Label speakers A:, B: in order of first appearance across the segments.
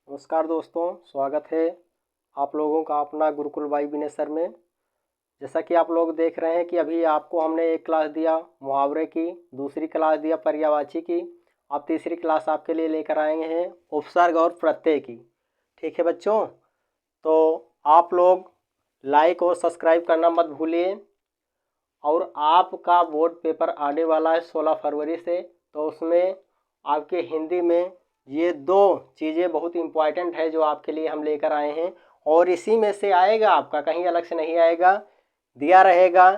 A: नमस्कार दोस्तों, स्वागत है आप लोगों का अपना गुरुकुल बाई विनय सर में। जैसा कि आप लोग देख रहे हैं कि अभी आपको हमने एक क्लास दिया मुहावरे की, दूसरी क्लास दिया पर्यायवाची की, अब तीसरी क्लास आपके लिए लेकर आए हैं उपसर्ग और प्रत्यय की। ठीक है बच्चों, तो आप लोग लाइक और सब्सक्राइब करना मत भूलिए। और आपका बोर्ड पेपर आने वाला है 16 फरवरी से, तो उसमें आपके हिंदी में ये दो चीज़ें बहुत इम्पॉर्टेंट है जो आपके लिए हम लेकर आए हैं। और इसी में से आएगा, आपका कहीं अलग से नहीं आएगा, दिया रहेगा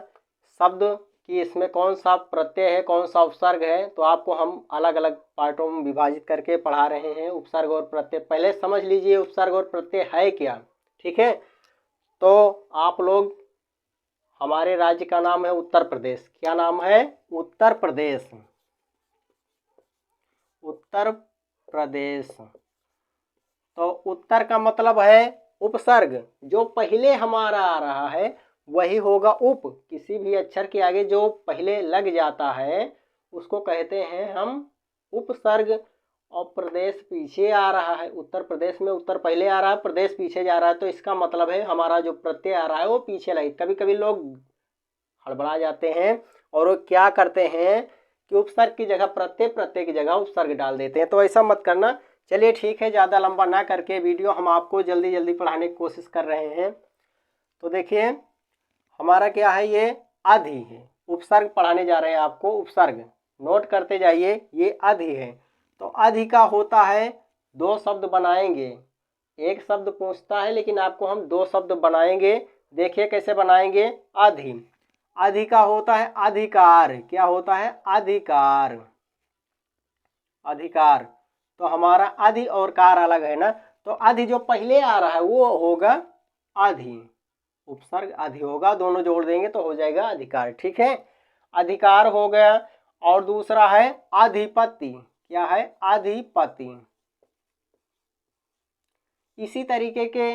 A: शब्द कि इसमें कौन सा प्रत्यय है, कौन सा उपसर्ग है। तो आपको हम अलग अलग पार्टों में विभाजित करके पढ़ा रहे हैं उपसर्ग और प्रत्यय। पहले समझ लीजिए उपसर्ग और प्रत्यय है क्या। ठीक है, तो आप लोग, हमारे राज्य का नाम है उत्तर प्रदेश। क्या नाम है? उत्तर प्रदेश। उत्तर प्रदेश। तो उत्तर का मतलब है उपसर्ग, जो पहले हमारा आ रहा है वही होगा उप। किसी भी अक्षर के आगे जो पहले लग जाता है उसको कहते हैं हम उपसर्ग। और प्रदेश पीछे आ रहा है, उत्तर प्रदेश में उत्तर पहले आ रहा है, प्रदेश पीछे जा रहा है, तो इसका मतलब है हमारा जो प्रत्यय आ रहा है वो पीछे लगे। कभी कभी लोग हड़बड़ा जाते हैं और वो क्या करते हैं कि उपसर्ग की जगह प्रत्यय, प्रत्यय की जगह उपसर्ग डाल देते हैं। तो ऐसा मत करना। चलिए ठीक है, ज़्यादा लंबा ना करके वीडियो हम आपको जल्दी जल्दी पढ़ाने की कोशिश कर रहे हैं। तो देखिए हमारा क्या है, ये अधि है। उपसर्ग पढ़ाने जा रहे हैं आपको, उपसर्ग नोट करते जाइए। ये अधि है। तो अधि का होता है, दो शब्द बनाएंगे। एक शब्द पूछता है लेकिन आपको हम दो शब्द बनाएंगे। देखिए कैसे बनाएंगे। अधि, अधि का होता है अधिकार। क्या होता है? अधिकार, अधिकार। तो हमारा अधि और कार अलग है ना, तो अधि जो पहले आ रहा है वो होगा अधि, उपसर्ग अधि होगा, दोनों जोड़ देंगे तो हो जाएगा अधिकार। ठीक है, अधिकार हो गया। और दूसरा है अधिपति। क्या है? अधिपति। इसी तरीके के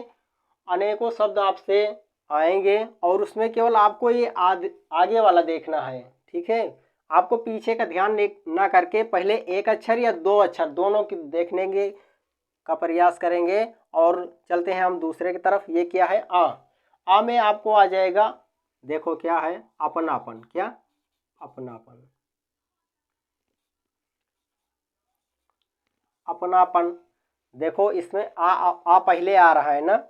A: अनेकों शब्द आपसे आएंगे और उसमें केवल आपको ये आगे वाला देखना है। ठीक है, आपको पीछे का ध्यान ना करके पहले एक अक्षर या दो अक्षर दोनों की देखने का प्रयास करेंगे। और चलते हैं हम दूसरे की तरफ। ये क्या है? आ में आपको आ जाएगा, देखो क्या है, अपनापन। क्या? अपनापन, अपनापन। देखो इसमें आ पहले आ रहा है ना,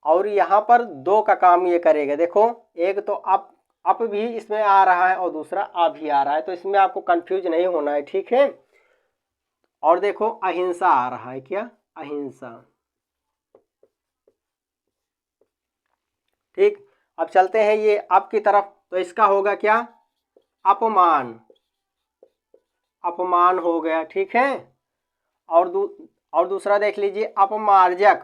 A: और यहाँ पर दो का काम ये करेगा। देखो एक तो अप भी इसमें आ रहा है और दूसरा आ भी आ रहा है, तो इसमें आपको कंफ्यूज नहीं होना है। ठीक है, और देखो अहिंसा आ रहा है। क्या? अहिंसा। ठीक, अब चलते हैं ये अप की तरफ। तो इसका होगा क्या? अपमान, अपमान हो गया। ठीक है, और दूसरा देख लीजिए अपमार्जक,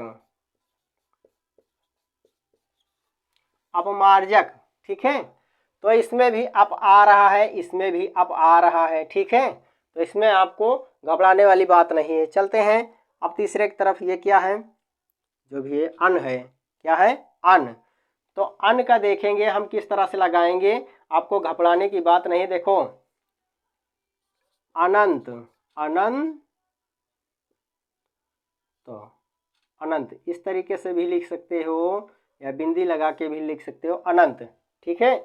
A: अपमार्जक। ठीक है, तो इसमें भी अप आ रहा है, इसमें भी अप आ रहा है। ठीक है, तो इसमें आपको घबराने वाली बात नहीं है। चलते हैं अब तीसरे की तरफ। ये क्या है? जो भी है अन है। क्या है? अन। तो अन का देखेंगे हम किस तरह से लगाएंगे, आपको घबराने की बात नहीं। देखो अनंत, अनंत, तो अनंत इस तरीके से भी लिख सकते हो या बिंदी लगा के भी लिख सकते हो, अनंत। ठीक है,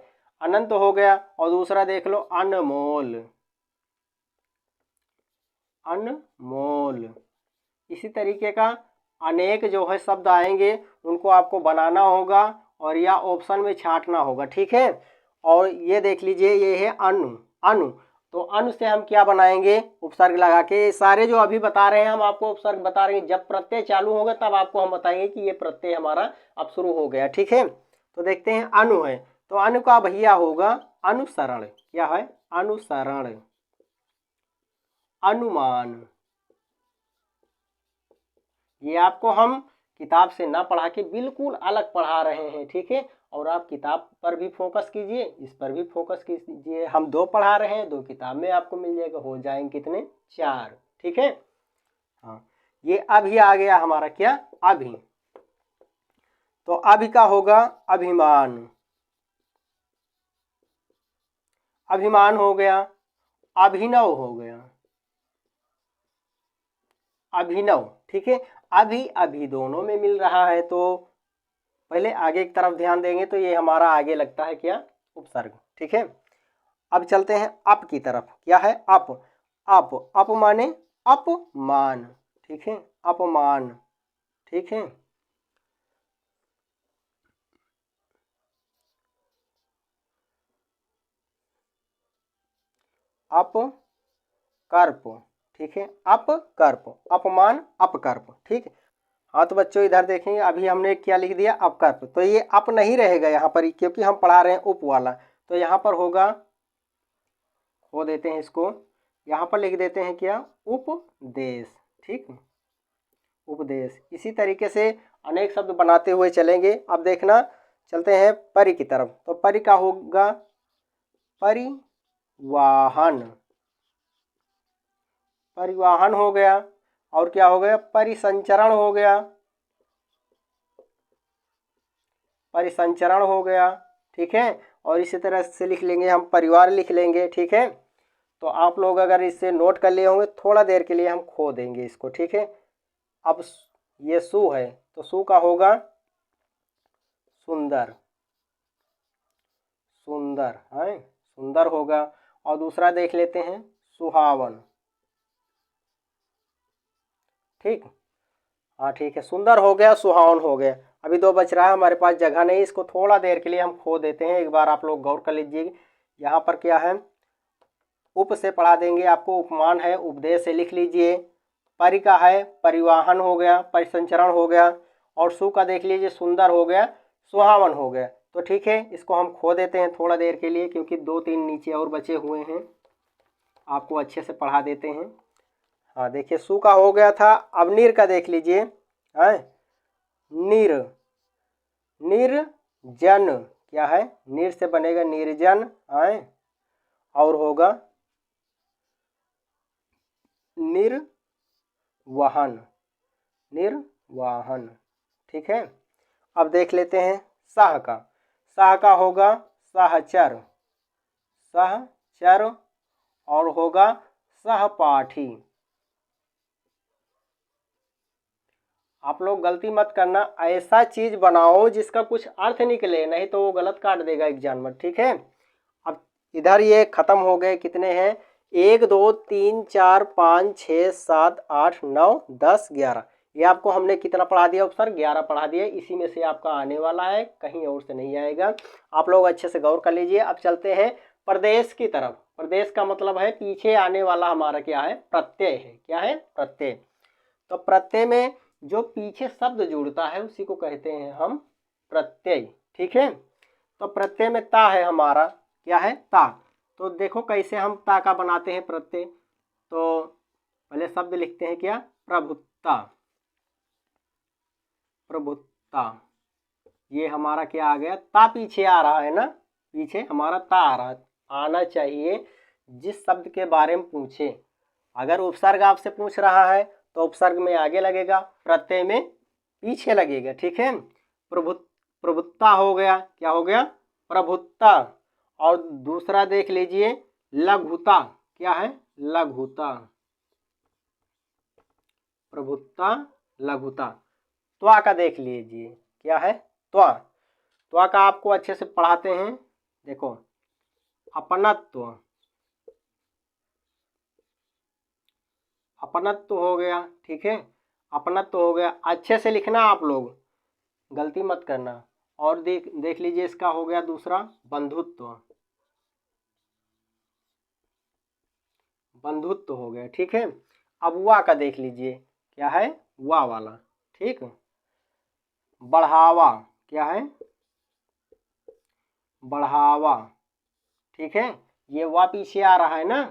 A: अनंत हो गया। और दूसरा देख लो अनमोल, अनमोल। इसी तरीके का अनेक जो है शब्द आएंगे, उनको आपको बनाना होगा और या ऑप्शन में छांटना होगा। ठीक है, और ये देख लीजिए ये है अनु, अनु। तो अनु से हम क्या बनाएंगे? उपसर्ग लगा के। सारे जो अभी बता रहे हैं हम आपको उपसर्ग बता रहे हैं, जब प्रत्यय चालू होगा तब आपको हम बताएंगे कि ये प्रत्यय हमारा अब शुरू हो गया। ठीक है, तो देखते हैं अनु है, तो अनु का भैया होगा अनुसरण। क्या है? अनुसरण। अनुमान, ये आपको हम किताब से ना पढ़ा के बिल्कुल अलग पढ़ा रहे हैं। ठीक है, और आप किताब पर भी फोकस कीजिए, इस पर भी फोकस कीजिए। हम दो पढ़ा रहे हैं, दो किताब में आपको मिल जाएगा, हो जाएंगे कितने? 4। ठीक है, हाँ, ये अभी आ गया हमारा। क्या? अभी। तो अभी का होगा अभिमान, अभिमान हो गया। अभिनव हो गया, अभिनव। ठीक है, अभी अभी दोनों में मिल रहा है, तो पहले आगे की तरफ ध्यान देंगे तो ये हमारा आगे लगता है क्या, उपसर्ग। ठीक है, अब चलते हैं अप की तरफ। क्या है, अप। अप, अप माने अपमान। ठीक है, अपमान। ठीक है, अपकर्प। ठीक है, अपकर्प, अपमान, अपकर्प। ठीक है, हाँ तो बच्चों इधर देखेंगे, अभी हमने क्या लिख दिया, अपकर्प। तो ये अप नहीं रहेगा यहाँ पर, क्योंकि हम पढ़ा रहे हैं उप वाला। तो यहाँ पर होगा, खो देते हैं इसको, यहाँ पर लिख देते हैं क्या, उपदेश। ठीक, उपदेश। इसी तरीके से अनेक शब्द बनाते हुए चलेंगे। अब देखना, चलते हैं परि की तरफ। तो परि का होगा परिवाहन। परिवाहन हो गया, और क्या हो गया, परिसंचरण हो गया। परिसंचरण हो गया। ठीक है, और इसी तरह से लिख लेंगे हम, परिवार लिख लेंगे। ठीक है, तो आप लोग अगर इससे नोट कर लिए होंगे, थोड़ा देर के लिए हम खो देंगे इसको। ठीक है, अब ये सु है, तो सु का होगा सुंदर। सुंदर है, सुंदर होगा। और दूसरा देख लेते हैं, सुहावन। ठीक, हाँ ठीक है, सुंदर हो गया, सुहावन हो गया। अभी दो बच रहा है, हमारे पास जगह नहीं, इसको थोड़ा देर के लिए हम खो देते हैं। एक बार आप लोग गौर कर लीजिए, यहाँ पर क्या है, उप से पढ़ा देंगे आपको, उपमान है, उपदेश से लिख लीजिए। परि का है, परिवाहन हो गया, परिसंचरण हो गया। और सु का देख लीजिए, सुंदर हो गया, सुहावन हो गया। तो ठीक है, इसको हम खो देते हैं थोड़ा देर के लिए, क्योंकि दो तीन नीचे और बचे हुए हैं, आपको अच्छे से पढ़ा देते हैं। हाँ देखिए, सु का हो गया था। अब नीर का देख लीजिए, है नीर। निर्जन, क्या है, नीर से बनेगा निर्जन, है, और होगा निर्वाहन। निर्वाहन। ठीक है, अब देख लेते हैं सह का। सह का होगा सहचर। सहचर, और होगा सहपाठी। आप लोग गलती मत करना, ऐसा चीज बनाओ जिसका कुछ अर्थ निकले, नहीं तो वो गलत काट देगा एग्जामिनर। ठीक है, अब इधर ये खत्म हो गए। कितने हैं, 1 2 3 4 5 6 7 8 9 10 11। ये आपको हमने कितना पढ़ा दिया, उपसर्ग 11 पढ़ा दिया। इसी में से आपका आने वाला है, कहीं और से नहीं आएगा। आप लोग अच्छे से गौर कर लीजिए। अब चलते हैं प्रदेश की तरफ। प्रदेश का मतलब है पीछे आने वाला हमारा क्या है, प्रत्यय है। क्या है, प्रत्यय। तो प्रत्यय में जो पीछे शब्द जुड़ता है उसी को कहते हैं हम प्रत्यय। ठीक है, तो प्रत्यय में ता है हमारा। क्या है, ता। तो देखो कैसे हम ता का बनाते हैं प्रत्यय। तो पहले शब्द लिखते हैं क्या, प्रभुत्ता। प्रभुत्ता, ये हमारा क्या आ गया, ता पीछे आ रहा है ना, पीछे हमारा ता आ रहा है। आना चाहिए जिस शब्द के बारे में पूछे। अगर उपसर्ग आपसे पूछ रहा है तो उपसर्ग में आगे लगेगा, प्रत्यय में पीछे लगेगा। ठीक है, प्रभुत्ता हो गया। क्या हो गया, प्रभुत्ता। और दूसरा देख लीजिए, लघुता। क्या है, लघुता। प्रभुत्ता, लघुता। त्वा का देख लीजिए, क्या है, त्वा। त्वा का आपको अच्छे से पढ़ाते हैं। देखो, अपनत्व। अपनत्व हो गया। ठीक है, अपनत्व हो गया। अच्छे से लिखना आप लोग, गलती मत करना। और देख लीजिए, इसका हो गया दूसरा, बंधुत्व। बंधुत्व हो गया। ठीक है, अब वा का देख लीजिए, क्या है, वा वाला। ठीक, बढ़ावा। क्या है, बढ़ावा। ठीक है, ये वा पीछे आ रहा है ना,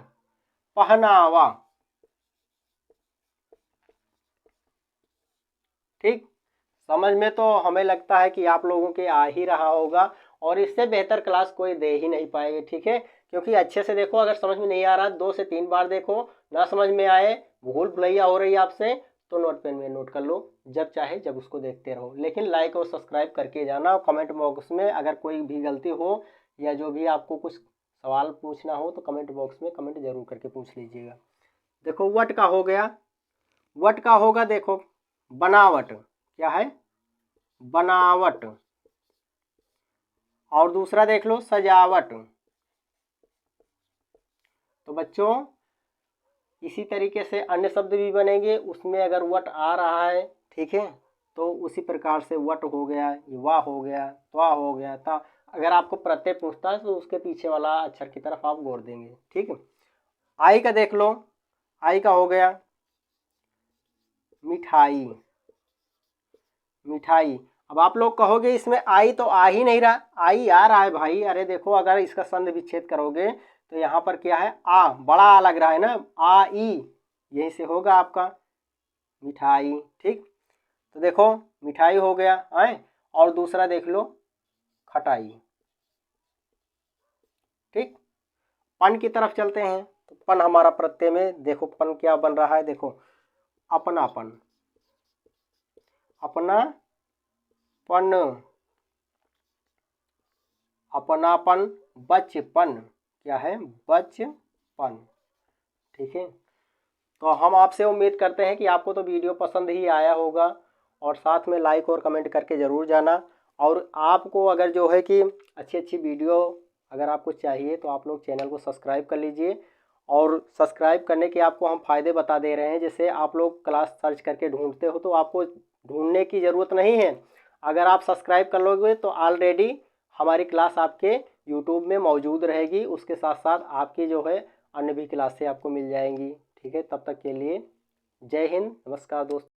A: पहनावा। ठीक, समझ में तो हमें लगता है कि आप लोगों के आ ही रहा होगा, और इससे बेहतर क्लास कोई दे ही नहीं पाएंगे। ठीक है, क्योंकि अच्छे से देखो, अगर समझ में नहीं आ रहा 2 से 3 बार देखो, ना समझ में आए, भूल भुलैया हो रही है आपसे, तो नोट पेन में नोट कर लो, जब चाहे जब उसको देखते रहो। लेकिन लाइक और सब्सक्राइब करके जाना। और कमेंट बॉक्स में अगर कोई भी गलती हो, या जो भी आपको कुछ सवाल पूछना हो, तो कमेंट बॉक्स में कमेंट जरूर करके पूछ लीजिएगा। देखो, वट का हो गया। वट का होगा, देखो, बनावट, क्या है, बनावट। और दूसरा देख लो, सजावट। तो बच्चों इसी तरीके से अन्य शब्द भी बनेंगे, उसमें अगर वट आ रहा है, ठीक है, तो उसी प्रकार से वट हो गया, वाह हो गया, त्वा हो गया, ता। अगर आपको प्रत्यय पूछता है तो उसके पीछे वाला अक्षर की तरफ आप गौर देंगे, ठीक है। आई का देख लो, आई का हो गया मिठाई, मिठाई। अब आप लोग कहोगे इसमें आई तो आ ही नहीं रहा, आई आ रहा है भाई। अरे देखो, अगर इसका संधि विच्छेद करोगे तो यहाँ पर क्या है, आ, बड़ा आ लग रहा है ना, आ ई, यहीं से होगा आपका मिठाई, ठीक। तो देखो मिठाई हो गया है। और दूसरा देख लो, खटाई, ठीक। पन की तरफ चलते हैं, तो पन हमारा प्रत्यय में देखो पन क्या बन रहा है, देखो अपनापन, अपनापन, अपनापन, बचपन, क्या है, बचपन, ठीक है। तो हम आपसे उम्मीद करते हैं कि आपको तो वीडियो पसंद ही आया होगा, और साथ में लाइक और कमेंट करके ज़रूर जाना। और आपको अगर जो है कि अच्छी अच्छी वीडियो अगर आपको चाहिए तो आप लोग चैनल को सब्सक्राइब कर लीजिए। और सब्सक्राइब करने के आपको हम फ़ायदे बता दे रहे हैं। जैसे आप लोग क्लास सर्च करके ढूंढते हो, तो आपको ढूंढने की ज़रूरत नहीं है। अगर आप सब्सक्राइब कर लोगे तो ऑलरेडी हमारी क्लास आपके यूट्यूब में मौजूद रहेगी, उसके साथ साथ आपकी जो है अन्य भी क्लासें आपको मिल जाएंगी, ठीक है। तब तक के लिए जय हिंद, नमस्कार दोस्तों।